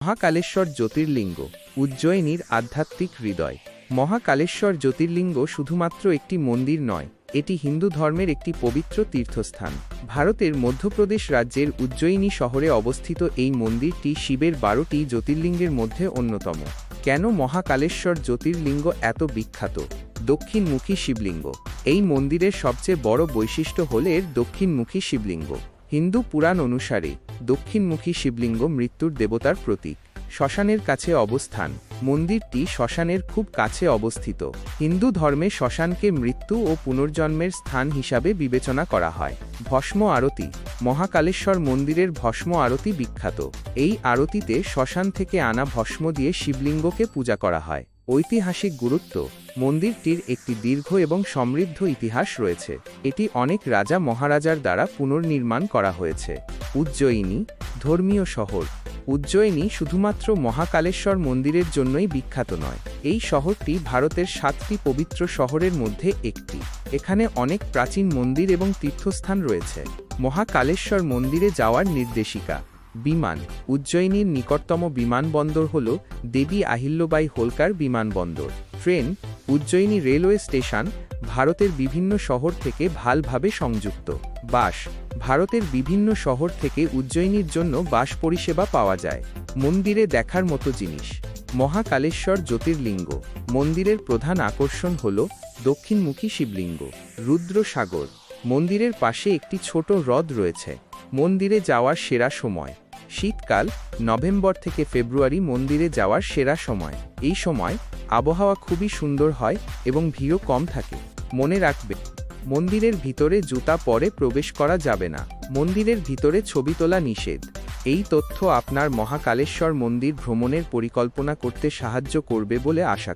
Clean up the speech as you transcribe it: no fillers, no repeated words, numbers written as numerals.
মহাকালেশ্বর জ্যোতির্লিঙ্গ উজ্জয়িনীর আধ্যাত্মিক হৃদয়। মহাকালেশ্বর জ্যোতির্লিঙ্গ শুধুমাত্র একটি মন্দির নয়, এটি হিন্দু ধর্মের একটি পবিত্র তীর্থস্থান। ভারতের মধ্যপ্রদেশ রাজ্যের উজ্জয়িনী শহরে অবস্থিত এই মন্দিরটি শিবের 12টি জ্যোতির্লিঙ্গের মধ্যে অন্যতম। কেন মহাকালেশ্বর জ্যোতির্লিঙ্গ এত বিখ্যাত? দক্ষিণমুখী শিবলিঙ্গ। এই মন্দিরের সবচেয়ে বড় বৈশিষ্ট্য হল এর দক্ষিণমুখী শিবলিঙ্গ। হিন্দু পুরাণ অনুসারে দক্ষিণমুখী শিবলিঙ্গ মৃত্যুর দেবতার প্রতীক। শ্মশানের কাছে অবস্থান। মন্দিরটি শ্মশানের খুব কাছে অবস্থিত। হিন্দু ধর্মে শ্মশানকে মৃত্যু ও পুনর্জন্মের স্থান হিসাবে বিবেচনা করা হয়। ভস্ম আরতি। মহাকালেশ্বর মন্দিরের ভস্ম আরতি বিখ্যাত। এই আরতিতে শ্মশান থেকে আনা ভস্ম দিয়ে শিবলিঙ্গকে পূজা করা হয়। ঐতিহাসিক গুরুত্ব। মন্দিরটির একটি দীর্ঘ এবং সমৃদ্ধ ইতিহাস রয়েছে। এটি অনেক রাজা মহারাজার দ্বারা পুনর্নির্মাণ করা হয়েছে। উজ্জয়িনী ধর্মীয় শহর। উজ্জয়িনী শুধুমাত্র মহাকালেশ্বর মন্দিরের জন্যই বিখ্যাত নয়, এই শহরটি ভারতের 7টি পবিত্র শহরের মধ্যে একটি। এখানে অনেক প্রাচীন মন্দির এবং তীর্থস্থান রয়েছে। মহাকালেশ্বর মন্দিরে যাওয়ার নির্দেশিকা। বিমান। উজ্জয়িনীর নিকটতম বিমানবন্দর হল দেবী আহিল্যবাই হোলকার বিমানবন্দর। ট্রেন। উজ্জয়িনী রেলওয়ে স্টেশন ভারতের বিভিন্ন শহর থেকে ভালভাবে সংযুক্ত। বাস। ভারতের বিভিন্ন শহর থেকে উজ্জয়িনীর জন্য বাস পরিষেবা পাওয়া যায়। মন্দিরে দেখার মতো জিনিস। মহাকালেশ্বর জ্যোতির্লিঙ্গ মন্দিরের প্রধান আকর্ষণ হল দক্ষিণমুখী শিবলিঙ্গ। রুদ্র সাগর। মন্দিরের পাশে একটি ছোট হ্রদ রয়েছে। মন্দিরে যাওয়ার সেরা সময়। শীতকাল নভেম্বর থেকে ফেব্রুয়ারি মন্দিরে যাওয়ার সেরা সময়। এই সময় আবহাওয়া খুবই সুন্দর হয় এবং ভিড়ও কম থাকে। মনে রাখবে, মন্দিরের ভিতরে জুতা পরে প্রবেশ করা যাবে না। মন্দিরের ভিতরে ছবি তোলা নিষেধ। এই তথ্য আপনার মহাকালেশ্বর মন্দির ভ্রমণের পরিকল্পনা করতে সাহায্য করবে বলে আশা